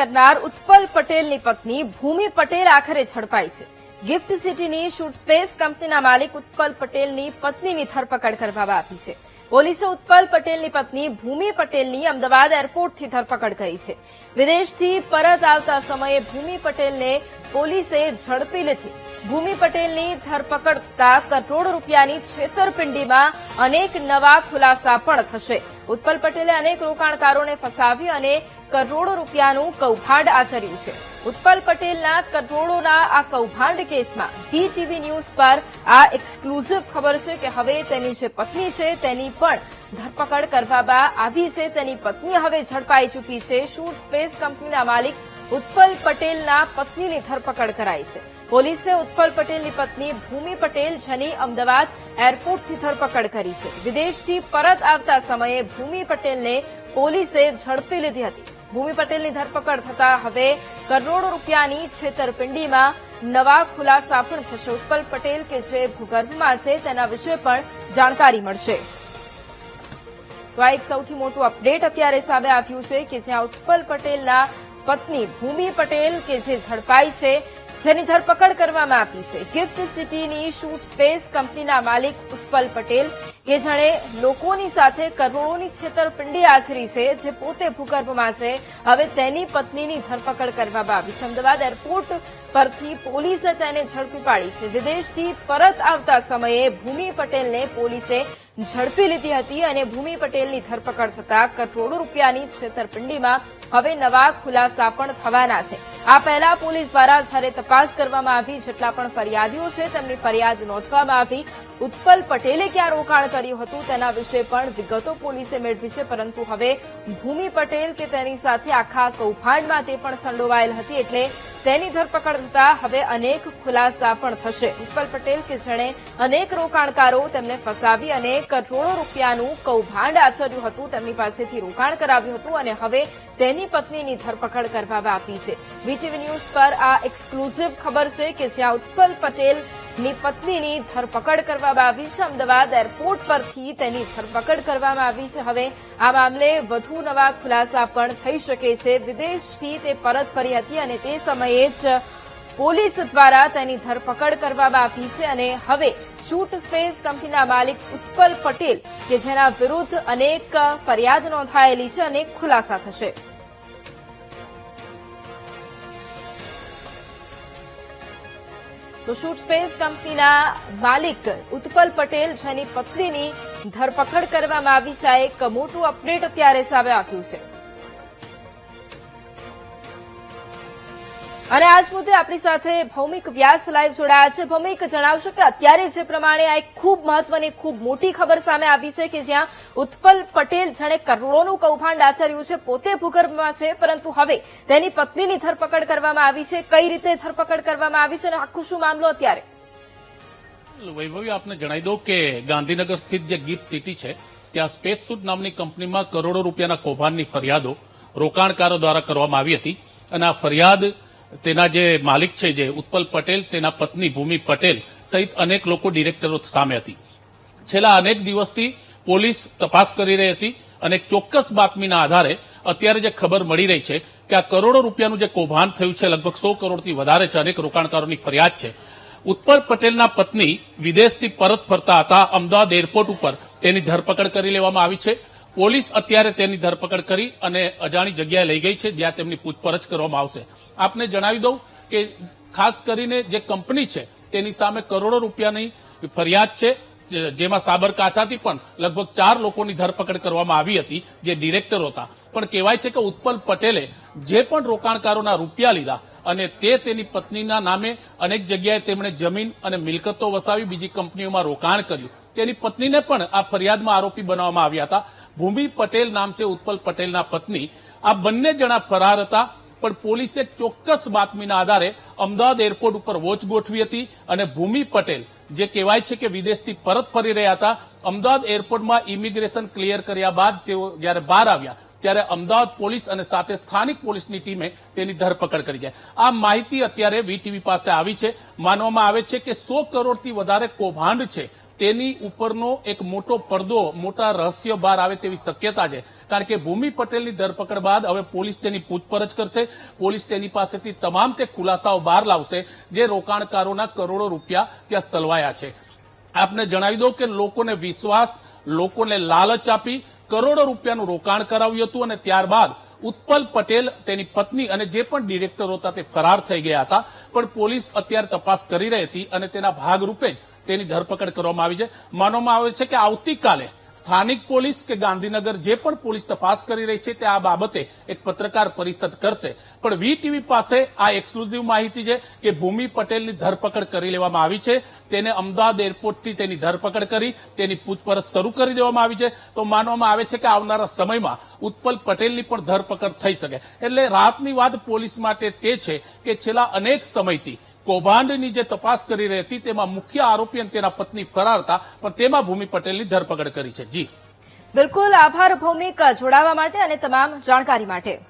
કરનાર ઉત્પલ પટેલની પત્ની ભૂમિ પટેલ આખરે ઝડપાઈ છે। ગિફ્ટ સિટીની શૂટ સ્પેસ કંપનીના માલિક ઉત્પલ પટેલની પત્નીની ધરપકડ કરવામાં આવી છે। પોલીસે ઉત્પલ પટેલની પત્ની ભૂમિ પટેલની અમદાવાદ એરપોર્ટથી ધરપકડ કરી છે। વિદેશથી પરત આવતા સમયે ભૂમિ પટેલને પોલીસે ઝડપી લીધી। ભૂમિ પટેલની ધરપકડ થતા કરોડો રૂપિયાની છેતરપિંડીમાં અનેક નવા ખુલાસા પણ થશે। ઉત્પલ પટેલે અનેક રોકાણકારોને ફસાવી અને કરોડો રૂપિયાનું કૌભાંડ આચર્યું છે। ઉત્પલ પટેલના કરોડોના આ કૌભાંડ કેસમાં વીટીવી ન્યૂઝ પર આ એક્સક્લુઝિવ ખબર છે કે હવે તેની જે પત્ની છે તેની પણ ધરપકડ કરવામાં આવી છે। તેની પત્ની હવે ઝડપાઈ ચૂકી છે। શૂટ સ્પેસ કંપનીના માલિક ઉત્પલ પટેલના પત્નીની ધરપકડ કરાઈ છે। પોલીસે ઉત્પલ પટેલની પત્ની ભૂમિ પટેલ જેની અમદાવાદ એરપોર્ટથી ધરપકડ કરી છે। વિદેશથી પરત આવતા સમયે ભૂમિ પટેલને પોલીસે ઝડપી લીધી હતી। ભૂમિ પટેલની ધરપકડ થતા હવે કરોડો રૂપિયાની છેતરપિંડીમાં નવા ખુલાસા પણ થશે। ઉત્પલ પટેલ કે જે ભૂગર્ભમાં છે તેના વિશે પણ જાણકારી મળશે। તો આ એક સૌથી મોટું અપડેટ અત્યારે સામે આવ્યું છે કે જ્યાં ઉત્પલ પટેલના પત્ની ભૂમિ પટેલ કે જે ઝડપાઈ છે જેની ધરપકડ કરવામાં આવી છે। ગિફ્ટ સિટીની શૂટ સ્પેસ કંપનીના માલિક ઉત્પલ પટેલ કે જેણે લોકોની સાથે કરોડોની છેતરપિંડી આચરી છે, જે પોતે ભૂગર્ભમાં છે, હવે તેની પત્નીની ધરપકડ કરવામાં આવી છે। અમદાવાદ એરપોર્ટ પરથી પોલીસે તેને ઝડપી પાડી છે। વિદેશથી પરત આવતા સમયે ભૂમિ પટેલને પોલીસે ઝડપી લીધી હતી અને ભૂમિ પટેલની ધરપકડ થતા કરોડો રૂપિયાની છેતરપિંડીમાં હવે નવા ખુલાસા પણ થવાના છે। આ પહેલા પોલીસ દ્વારા જ્યારે તપાસ કરવામાં આવી, જેટલા પણ ફરિયાદીઓ છે તેમની ફરિયાદ નોંધવામાં આવી। ઉત્પલ પટેલે ક્યાં રોકાણ કર્યું હતું તેના વિશે પણ વિગતો પોલીસે મેળવી છે, પરંતુ હવે ભૂમિ પટેલ કે તેની સાથે આખા કૌભાંડમાં તે પણ સંડોવાયેલ હતી, એટલે તેની ધરપકડ થતા હવે અનેક ખુલાસા પણ થશે। ઉત્પલ પટેલ કે જેણે અનેક રોકાણકારો તેમને ફસાવી અને કરોડો રૂપિયાનું કૌભાંડ આચર્યું હતું, તેમની પાસેથી રોકાણ કરાવ્યું હતું અને હવે તેની પત્નીની ધરપકડ કરવામાં આવી છે। વીટીવી ન્યૂઝ પર આ એક્સક્લુઝિવ ખબર છે કે જ્યાં ઉત્પલ પટેલની પત્નીની ધરપકડ કરવામાં આવી છે। અમદાવાદ એરપોર્ટ પરથી તેની ધરપકડ કરવામાં આવી છે। હવે આ મામલે વધુ નવા ખુલાસા પણ થઈ શકે છે। વિદેશથી તે પરત ફરી હતી અને તે સમયે જ પોલીસ દ્વારા તેની ધરપકડ કરવામાં આવી છે અને હવે શૂટ સ્પેસ કંપનીના માલિક ઉત્પલ પટેલ કે જેના વિરુદ્ધ અનેક ફરિયાદ નોંધાયેલી છે, અનેક ખુલાસા થશે। તો શૂટ સ્પેસ કંપનીના માલિક ઉત્પલ પટેલ જેની પત્નીની ધરપકડ કરવામાં આવી છે, એક મોટું અપડેટ અત્યારે સામે આવ્યું છે। અને આજ મુદ્દે આપણી સાથે ભૌમિક વ્યાસ લાઈવ જોડાયા છે। ભૌમિક, જણાવશો કે અત્યારે જે પ્રમાણે આ એક ખૂબ મહત્વની, ખૂબ મોટી ખબર સામે આવી છે કે જ્યાં ઉત્પલ પટેલ જેણે કરોડોનું કૌભાંડ આચર્યું છે, પોતે ભૂગર્ભમાં છે, પરંતુ હવે તેની પત્નીની ધરપકડ કરવામાં આવી છે। કઈ રીતે ધરપકડ કરવામાં આવી છે અને આખું શું મામલો અત્યારે? વૈભવી, આપને જણાવી દઉં કે ગાંધીનગર સ્થિત જે ગિફ્ટ સિટી છે ત્યાં સ્પેસ સૂટ નામની કંપનીમાં કરોડો રૂપિયાના કૌભાંડની ફરિયાદો રોકાણકારો દ્વારા કરવામાં આવી હતી અને આ ફરિયાદ તેના જે માલિક છે જે ઉત્પલ પટેલ, તેના પત્ની ભૂમિ પટેલ સહિત અનેક લોકો ડિરેક્ટરો સામે હતી। છેલ્લા અનેક દિવસથી પોલીસ તપાસ કરી રહી હતી અને ચોક્કસ બાતમીના આધારે અત્યારે જે ખબર મળી રહી છે કે આ કરોડો રૂપિયાનું જે કૌભાંડ થયું છે, લગભગ 100 કરોડથી વધારે છે, અનેક રોકાણકારોની ફરિયાદ છે। ઉત્પલ પટેલના પત્ની વિદેશથી પરત ફરતા હતા, અમદાવાદ એરપોર્ટ ઉપર તેની ધરપકડ કરી લેવામાં આવી છે। પોલીસ અત્યારે તેની ધરપકડ કરી અને અજાણી જગ્યાએ લઈ ગઈ છે, જ્યાં તેમની પૂછપરછ કરવામાં આવશે। આપને જણાવી દઉં કે ખાસ કરીને જે કંપની છે તેની સામે કરોડો રૂપિયાની ફરિયાદ છે, જેમાં સાબરકાંઠાથી પણ લગભગ 4 લોકોની ધરપકડ કરવામાં આવી હતી જે ડિરેક્ટર હતા। પણ કહેવાય છે કે ઉત્પલ પટેલે જે પણ રોકાણકારોના રૂપિયા લીધા અને તેની પત્નીના નામે અનેક જગ્યાએ તેમણે જમીન અને મિલકતો વસાવી બીજી કંપનીઓમાં રોકાણ કર્યું। તેની પત્નીને પણ આ ફરિયાદમાં આરોપી બનાવવામાં આવ્યા હતા। ભૂમિ પટેલ નામ છે ઉત્પલ પટેલના પત્ની। આ બંને જણા ફરાર હતા, પણ પોલીસે ચોક્કસ બાતમીના આધારે અમદાવાદ એરપોર્ટ ઉપર વોચ ગોઠવી હતી અને ભૂમિ પટેલ જે કહેવાય છે કે વિદેશથી પરત ફરી રહ્યા હતા, અમદાવાદ એરપોર્ટમાં ઇમિગ્રેશન ક્લિયર કર્યા બાદ તેઓ જ્યારે બહાર આવ્યા ત્યારે અમદાવાદ પોલીસ અને સાથે સ્થાનિક પોલીસની ટીમે તેની ધરપકડ કરી છે। આ માહિતી અત્યારે વીટીવી પાસે આવી છે। માનવામાં આવે છે કે 100 કરોડથી વધારે કૌભાંડ છે તેની ઉપરનો એક મોટો પડદો, મોટા રહસ્ય બહાર આવે તેવી શક્યતા છે। કારણ કે ભૂમિ પટેલની ધરપકડ બાદ હવે પોલીસ તેની પૂછપરછ કરશે. પોલીસ તેની પાસેથી તમામ તે ખુલાસાઓ બહાર લાવશે જે રોકાણકારોના કરોડો રૂપિયા ત્યાં સલવાયા છે. આપને જણાવી દઉં કે લોકોને વિશ્વાસ, લોકોને લાલચ આપી કરોડો રૂપિયાનું રોકાણ કરાવ્યું હતું અને ત્યારબાદ ઉત્પલ પટેલ, તેની પત્ની અને જે પણ ડિરેક્ટરો હતા તે ફરાર થઈ ગયા હતા. પણ પોલીસ અત્યારે તપાસ કરી રહી હતી અને તેના ભાગરૂપે જ તેની ધરપકડ કરવામાં આવી છે. માનવામાં આવે છે કે આવતીકાલે સ્થાનિક પોલીસ કે ગાંધીનગર જે પણ પોલીસ તપાસ કરી રહી છે તે આ બાબતે એક પત્રકાર પરિષદ કરશે. પણ વીટીવી પાસે આ એક્સક્લુઝિવ માહિતી છે કે ભૂમિ પટેલની ધરપકડ કરી લેવામાં આવી છે. તેને અમદાવાદ એરપોર્ટથી તેની ધરપકડ કરી તેની પૂછપરછ શરૂ કરી દેવામાં આવી છે. તો માનવામાં આવે છે કે આવનારા સમયમાં ઉત્પલ પટેલની પણ ધરપકડ થઈ શકે. એટલે રાહતની વાત પોલીસ માટે તે છે કે છેલ્લા અનેક સમયથી કૌભાંડની જે તપાસ કરી રહી હતી તેમાં મુખ્ય આરોપી અને તેના પત્ની ફરાર હતા, પણ તેમાં ભૂમિ પટેલની ધરપકડ કરી છે. જી બિલકુલ, આભાર ભૌમિક જોડાવા માટે અને તમામ જાણકારી માટે.